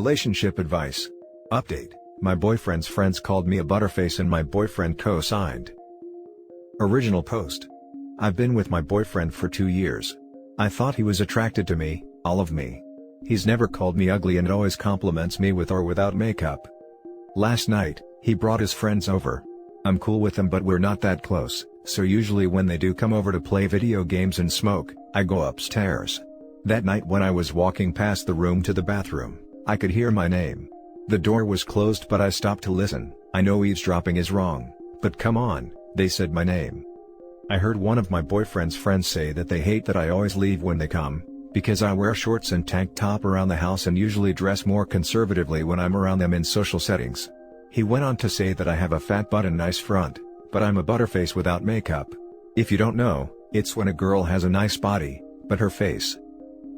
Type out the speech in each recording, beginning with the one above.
Relationship advice. Update. My boyfriend's friends called me a butterface and my boyfriend co-signed. Original post. I've been with my boyfriend for 2 years. I thought he was attracted to me, all of me. He's never called me ugly and always compliments me with or without makeup. Last night, he brought his friends over. I'm cool with them but we're not that close, so usually when they do come over to play video games and smoke, I go upstairs. That night when I was walking past the room to the bathroom, I could hear my name. The door was closed but I stopped to listen. I know eavesdropping is wrong, but come on, they said my name. I heard one of my boyfriend's friends say that they hate that I always leave when they come, because I wear shorts and tank top around the house and usually dress more conservatively when I'm around them in social settings. He went on to say that I have a fat butt and nice front, but I'm a butterface without makeup. If you don't know, it's when a girl has a nice body, but her face.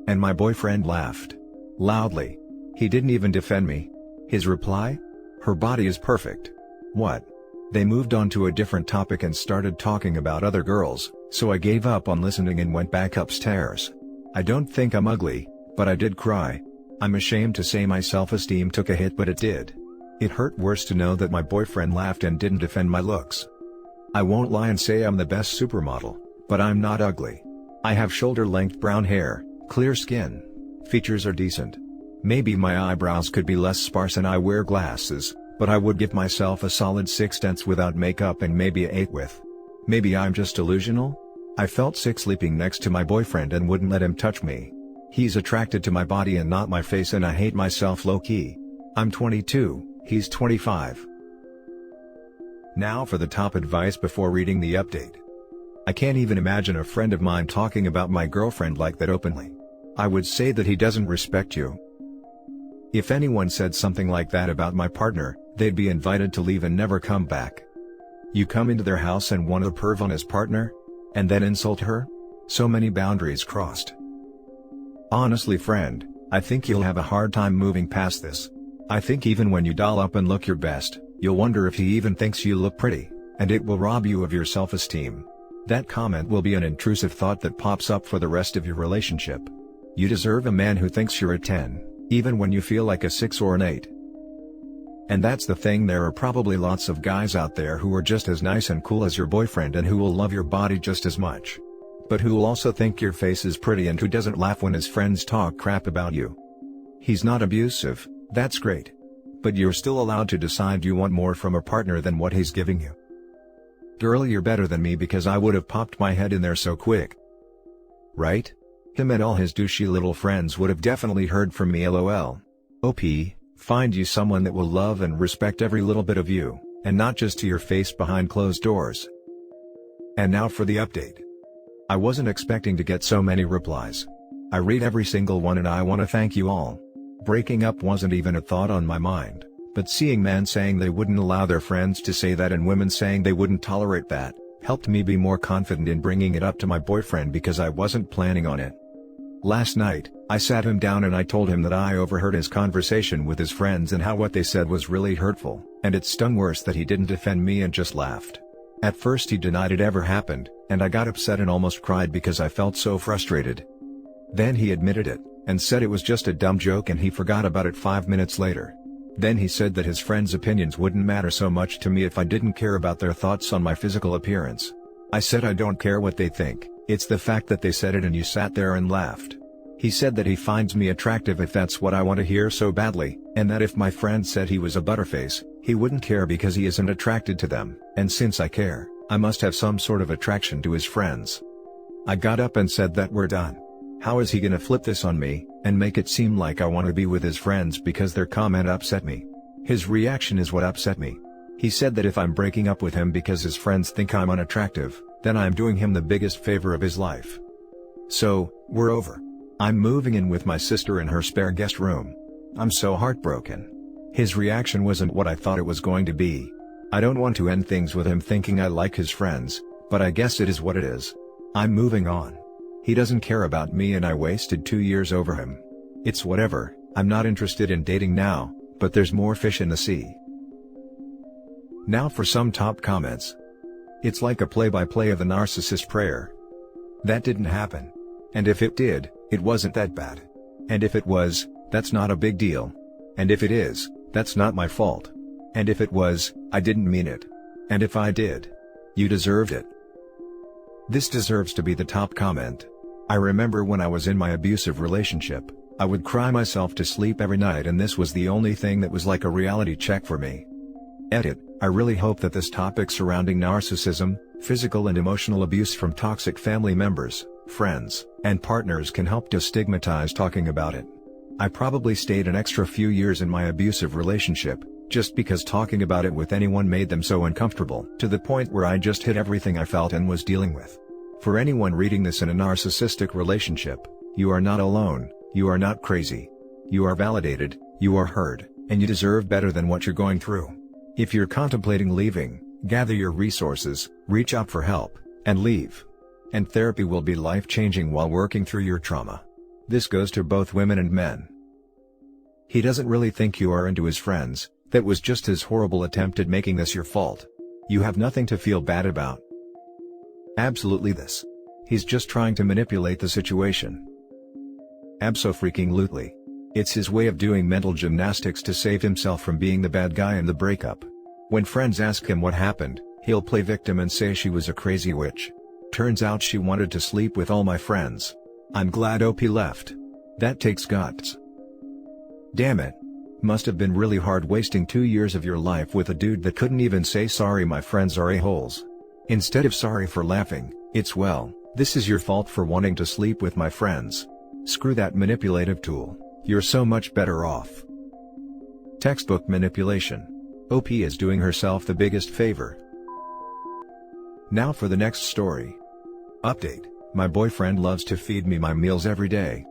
And my boyfriend laughed. Loudly. He didn't even defend me. His reply? Her body is perfect. What? They moved on to a different topic and started talking about other girls, so I gave up on listening and went back upstairs. I don't think I'm ugly, but I did cry. I'm ashamed to say my self-esteem took a hit but it did. It hurt worse to know that my boyfriend laughed and didn't defend my looks. I won't lie and say I'm the best supermodel, but I'm not ugly. I have shoulder-length brown hair, clear skin. Features are decent. Maybe my eyebrows could be less sparse and I wear glasses, but I would give myself a solid 6 without makeup and maybe a 8 with. Maybe I'm just delusional? I felt sick sleeping next to my boyfriend and wouldn't let him touch me. He's attracted to my body and not my face and I hate myself low-key. I'm 22, he's 25. Now for the top advice before reading the update. I can't even imagine a friend of mine talking about my girlfriend like that openly. I would say that he doesn't respect you. If anyone said something like that about my partner, they'd be invited to leave and never come back. You come into their house and want to perv on his partner? And then insult her? So many boundaries crossed. Honestly friend, I think you'll have a hard time moving past this. I think even when you doll up and look your best, you'll wonder if he even thinks you look pretty, and it will rob you of your self-esteem. That comment will be an intrusive thought that pops up for the rest of your relationship. You deserve a man who thinks you're a 10, even when you feel like a 6 or an 8. And that's the thing, there are probably lots of guys out there who are just as nice and cool as your boyfriend and who will love your body just as much. But who will also think your face is pretty and who doesn't laugh when his friends talk crap about you. He's not abusive, that's great. But you're still allowed to decide you want more from a partner than what he's giving you. Girl, you're better than me because I would have popped my head in there so quick. Right? Him and all his douchey little friends would have definitely heard from me lol. OP, find you someone that will love and respect every little bit of you, and not just to your face behind closed doors. And now for the update. I wasn't expecting to get so many replies. I read every single one and I want to thank you all. Breaking up wasn't even a thought on my mind, but seeing men saying they wouldn't allow their friends to say that and women saying they wouldn't tolerate that, helped me be more confident in bringing it up to my boyfriend because I wasn't planning on it. Last night, I sat him down and I told him that I overheard his conversation with his friends and how what they said was really hurtful, and it stung worse that he didn't defend me and just laughed. At first he denied it ever happened, and I got upset and almost cried because I felt so frustrated. Then he admitted it, and said it was just a dumb joke and he forgot about it 5 minutes later. Then he said that his friends' opinions wouldn't matter so much to me if I didn't care about their thoughts on my physical appearance. I said I don't care what they think, it's the fact that they said it and you sat there and laughed. He said that he finds me attractive if that's what I want to hear so badly, and that if my friend said he was a butterface, he wouldn't care because he isn't attracted to them, and since I care, I must have some sort of attraction to his friends. I got up and said that we're done. How is he gonna flip this on me, and make it seem like I want to be with his friends because their comment upset me? His reaction is what upset me. He said that if I'm breaking up with him because his friends think I'm unattractive, then I'm doing him the biggest favor of his life. So, we're over. I'm moving in with my sister in her spare guest room. I'm so heartbroken. His reaction wasn't what I thought it was going to be. I don't want to end things with him thinking I like his friends, but I guess it is what it is. I'm moving on. He doesn't care about me and I wasted 2 years over him. It's whatever, I'm not interested in dating now, but there's more fish in the sea. Now for some top comments. It's like a play-by-play of the narcissist prayer. That didn't happen. And if it did, it wasn't that bad. And if it was, that's not a big deal. And if it is, that's not my fault. And if it was, I didn't mean it. And if I did, you deserved it. This deserves to be the top comment. I remember when I was in my abusive relationship, I would cry myself to sleep every night, and this was the only thing that was like a reality check for me. Edit. I really hope that this topic surrounding narcissism, physical and emotional abuse from toxic family members, friends, and partners can help destigmatize talking about it. I probably stayed an extra few years in my abusive relationship, just because talking about it with anyone made them so uncomfortable, to the point where I just hid everything I felt and was dealing with. For anyone reading this in a narcissistic relationship, you are not alone, you are not crazy. You are validated, you are heard, and you deserve better than what you're going through. If you're contemplating leaving, gather your resources, reach out for help, and leave. And therapy will be life-changing while working through your trauma. This goes to both women and men. He doesn't really think you are into his friends. That was just his horrible attempt at making this your fault. You have nothing to feel bad about. Absolutely this. He's just trying to manipulate the situation. Abso-freaking-lutely. It's his way of doing mental gymnastics to save himself from being the bad guy in the breakup. When friends ask him what happened, he'll play victim and say she was a crazy witch. Turns out she wanted to sleep with all my friends. I'm glad OP left. That takes guts. Damn it. Must have been really hard wasting 2 years of your life with a dude that couldn't even say sorry my friends are a-holes. Instead of sorry for laughing, it's well, this is your fault for wanting to sleep with my friends. Screw that manipulative tool, you're so much better off. Textbook manipulation. OP is doing herself the biggest favor. Now for the next story. Update, my boyfriend loves to feed me my meals every day.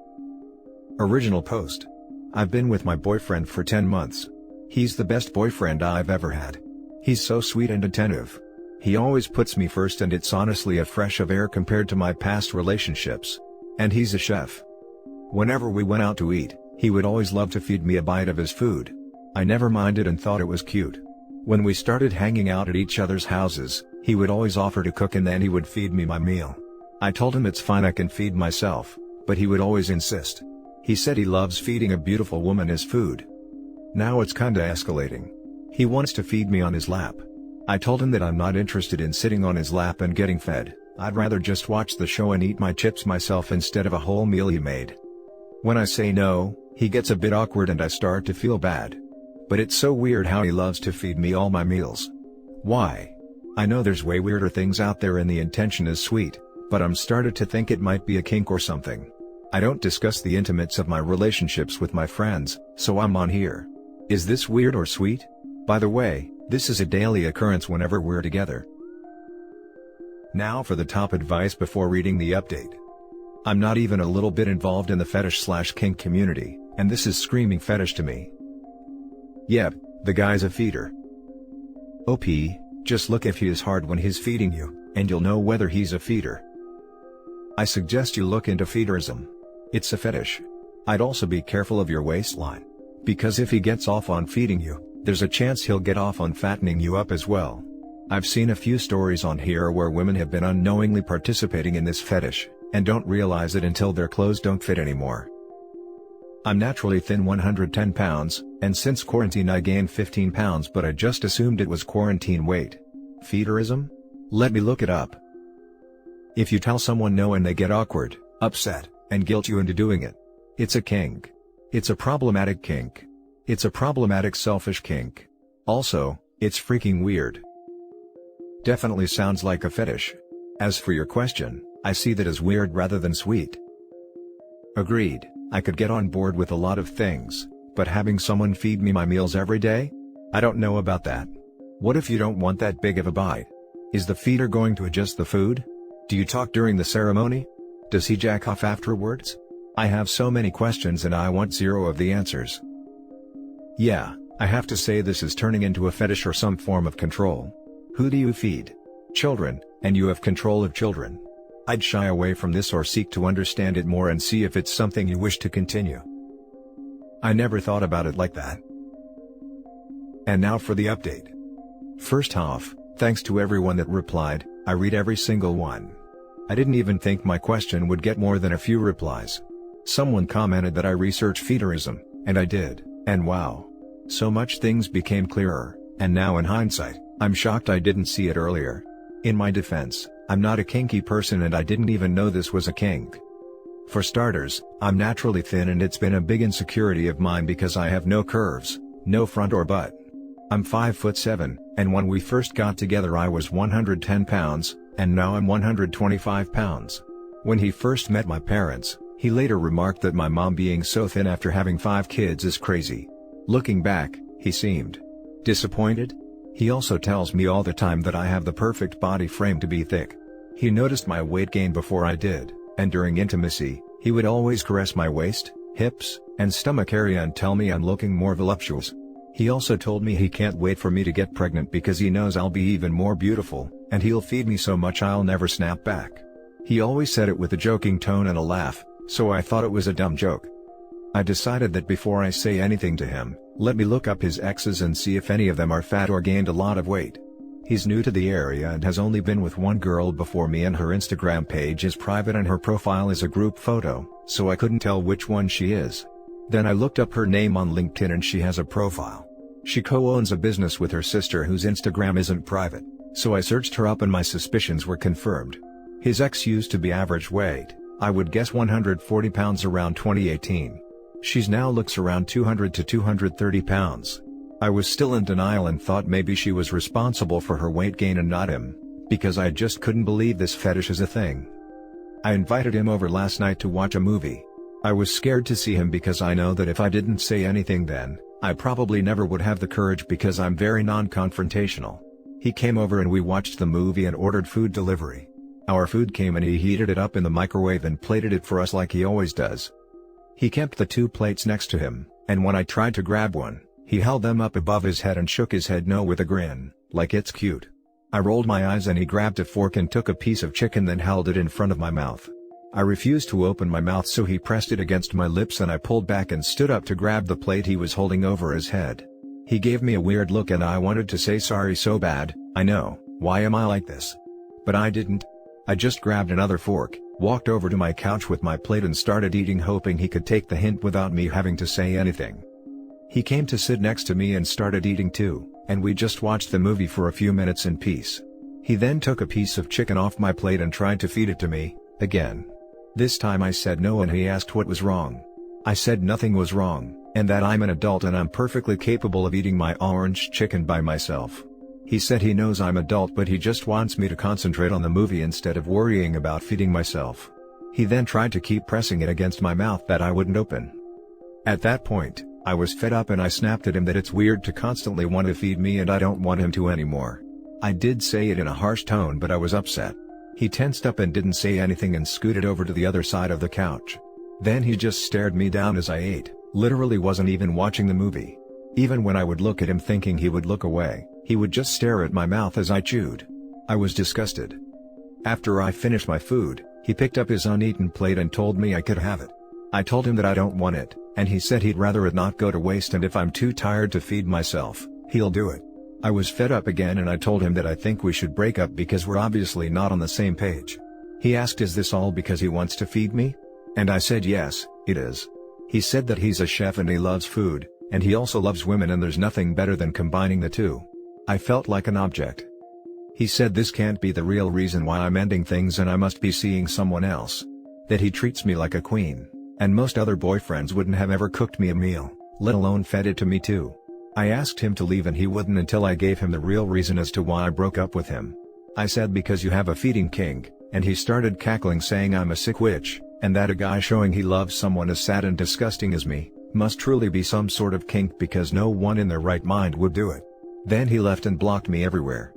Original post. I've been with my boyfriend for 10 months. He's the best boyfriend I've ever had. He's so sweet and attentive. He always puts me first, and it's honestly a fresh of air compared to my past relationships. And he's a chef. Whenever we went out to eat, he would always love to feed me a bite of his food. I never minded and thought it was cute. When we started hanging out at each other's houses, he would always offer to cook and then he would feed me my meal. I told him it's fine, I can feed myself, but he would always insist. He said he loves feeding a beautiful woman his food. Now it's kinda escalating. He wants to feed me on his lap. I told him that I'm not interested in sitting on his lap and getting fed. I'd rather just watch the show and eat my chips myself instead of a whole meal he made. When I say no, he gets a bit awkward and I start to feel bad. But it's so weird how he loves to feed me all my meals. Why? I know there's way weirder things out there and the intention is sweet, but I'm started to think it might be a kink or something. I don't discuss the intimates of my relationships with my friends, so I'm on here. Is this weird or sweet? By the way, this is a daily occurrence whenever we're together. Now for the top advice before reading the update. I'm not even a little bit involved in the fetish/kink community, and this is screaming fetish to me. Yep, the guy's a feeder. OP, just look if he is hard when he's feeding you, and you'll know whether he's a feeder. I suggest you look into feederism. It's a fetish. I'd also be careful of your waistline. Because if he gets off on feeding you, there's a chance he'll get off on fattening you up as well. I've seen a few stories on here where women have been unknowingly participating in this fetish, and don't realize it until their clothes don't fit anymore. I'm naturally thin, 110 pounds, and since quarantine I gained 15 pounds, but I just assumed it was quarantine weight. Feederism? Let me look it up. If you tell someone no and they get awkward, upset, and guilt you into doing it, it's a kink. It's a problematic kink. It's a problematic selfish kink. Also, it's freaking weird. Definitely sounds like a fetish. As for your question, I see that as weird rather than sweet. Agreed, I could get on board with a lot of things, but having someone feed me my meals every day? I don't know about that. What if you don't want that big of a bite? Is the feeder going to adjust the food? Do you talk during the ceremony? Does he jack off afterwards? I have so many questions and I want zero of the answers. Yeah, I have to say this is turning into a fetish or some form of control. Who do you feed? Children, and you have control of children. I'd shy away from this or seek to understand it more and see if it's something you wish to continue. I never thought about it like that. And now for the update. First off, thanks to everyone that replied. I read every single one. I didn't even think my question would get more than a few replies. Someone commented that I research feederism, and I did. And wow. So much things became clearer, and now in hindsight, I'm shocked I didn't see it earlier. In my defense, I'm not a kinky person and I didn't even know this was a kink. For starters, I'm naturally thin and it's been a big insecurity of mine because I have no curves, no front or butt. I'm 5'7", and when we first got together I was 110 pounds, and now I'm 125 pounds. When he first met my parents, he later remarked that my mom being so thin after having 5 kids is crazy. Looking back, he seemed disappointed. He also tells me all the time that I have the perfect body frame to be thick. He noticed my weight gain before I did, and during intimacy, he would always caress my waist, hips, and stomach area and tell me I'm looking more voluptuous. He also told me he can't wait for me to get pregnant because he knows I'll be even more beautiful, and he'll feed me so much I'll never snap back. He always said it with a joking tone and a laugh, so I thought it was a dumb joke. I decided that before I say anything to him, let me look up his exes and see if any of them are fat or gained a lot of weight. He's new to the area and has only been with one girl before me, and her Instagram page is private and her profile is a group photo, so I couldn't tell which one she is. Then I looked up her name on LinkedIn and she has a profile. She co-owns a business with her sister whose Instagram isn't private, so I searched her up and my suspicions were confirmed. His ex used to be average weight, I would guess 140 pounds around 2018. She's now looks around 200 to 230 pounds. I was still in denial and thought maybe she was responsible for her weight gain and not him, because I just couldn't believe this fetish is a thing. I invited him over last night to watch a movie. I was scared to see him because I know that if I didn't say anything then, I probably never would have the courage because I'm very non-confrontational. He came over and we watched the movie and ordered food delivery. Our food came and he heated it up in the microwave and plated it for us like he always does. He kept the 2 plates next to him, and when I tried to grab one, he held them up above his head and shook his head no with a grin, like it's cute. I rolled my eyes and he grabbed a fork and took a piece of chicken then held it in front of my mouth. I refused to open my mouth so he pressed it against my lips and I pulled back and stood up to grab the plate he was holding over his head. He gave me a weird look and I wanted to say sorry so bad, I know, why am I like this? But I didn't. I just grabbed another fork, walked over to my couch with my plate and started eating, hoping he could take the hint without me having to say anything. He came to sit next to me and started eating too, and we just watched the movie for a few minutes in peace. He then took a piece of chicken off my plate and tried to feed it to me, again. This time I said no and he asked what was wrong. I said nothing was wrong, and that I'm an adult and I'm perfectly capable of eating my orange chicken by myself. He said he knows I'm adult but he just wants me to concentrate on the movie instead of worrying about feeding myself. He then tried to keep pressing it against my mouth that I wouldn't open. At that point, I was fed up and I snapped at him that it's weird to constantly want to feed me and I don't want him to anymore. I did say it in a harsh tone but I was upset. He tensed up and didn't say anything and scooted over to the other side of the couch. Then he just stared me down as I ate, literally wasn't even watching the movie. Even when I would look at him thinking he would look away, he would just stare at my mouth as I chewed. I was disgusted. After I finished my food, he picked up his uneaten plate and told me I could have it. I told him that I don't want it, and he said he'd rather it not go to waste and if I'm too tired to feed myself, he'll do it. I was fed up again and I told him that I think we should break up because we're obviously not on the same page. He asked, is this all because he wants to feed me? And I said yes, it is. He said that he's a chef and he loves food, and he also loves women and there's nothing better than combining the two. I felt like an object. He said this can't be the real reason why I'm ending things and I must be seeing someone else. That he treats me like a queen, and most other boyfriends wouldn't have ever cooked me a meal, let alone fed it to me too. I asked him to leave and he wouldn't until I gave him the real reason as to why I broke up with him. I said because you have a feeding kink, and he started cackling saying I'm a sick witch, and that a guy showing he loves someone as sad and disgusting as me, must truly be some sort of kink because no one in their right mind would do it. Then he left and blocked me everywhere.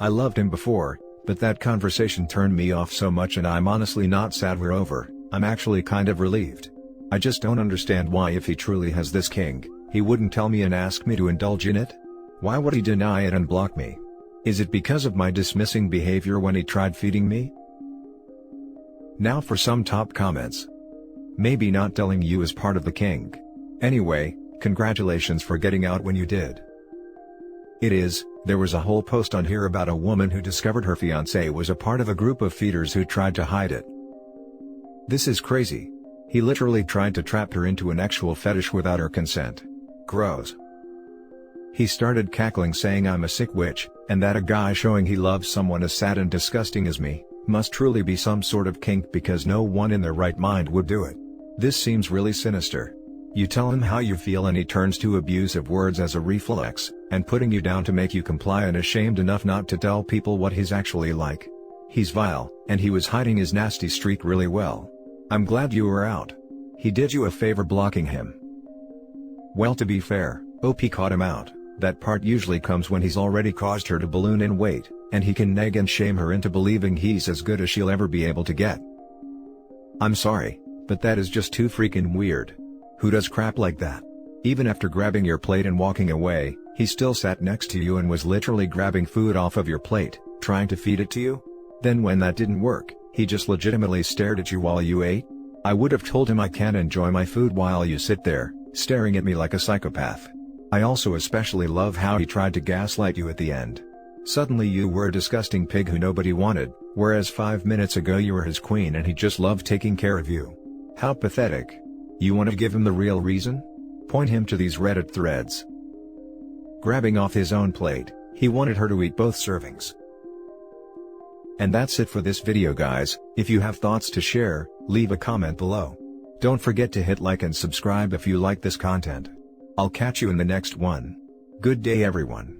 I loved him before, but that conversation turned me off so much and I'm honestly not sad we're over, I'm actually kind of relieved. I just don't understand why if he truly has this kink, he wouldn't tell me and ask me to indulge in it? Why would he deny it and block me? Is it because of my dismissing behavior when he tried feeding me? Now for some top comments. Maybe not telling you is part of the kink. Anyway, congratulations for getting out when you did. It is. There was a whole post on here about a woman who discovered her fiancé was a part of a group of feeders who tried to hide it. This is crazy. He literally tried to trap her into an actual fetish without her consent. Gross. He started cackling saying I'm a sick witch, and that a guy showing he loves someone as sad and disgusting as me, must truly be some sort of kink because no one in their right mind would do it. This seems really sinister. You tell him how you feel and he turns to abusive words as a reflex, and putting you down to make you comply and ashamed enough not to tell people what he's actually like. He's vile, and he was hiding his nasty streak really well. I'm glad you were out. He did you a favor blocking him. Well, to be fair, OP caught him out. That part usually comes when he's already caused her to balloon in weight, and he can nag and shame her into believing he's as good as she'll ever be able to get. I'm sorry, but that is just too freaking weird. Who does crap like that? Even after grabbing your plate and walking away, he still sat next to you and was literally grabbing food off of your plate, trying to feed it to you? Then when that didn't work, he just legitimately stared at you while you ate? I would have told him I can't enjoy my food while you sit there, staring at me like a psychopath. I also especially love how he tried to gaslight you at the end. Suddenly you were a disgusting pig who nobody wanted, whereas 5 minutes ago you were his queen and he just loved taking care of you. How pathetic. You want to give him the real reason? Point him to these Reddit threads. Grabbing off his own plate, he wanted her to eat both servings. And that's it for this video, guys. If you have thoughts to share, leave a comment below. Don't forget to hit like and subscribe if you like this content. I'll catch you in the next one. Good day, everyone.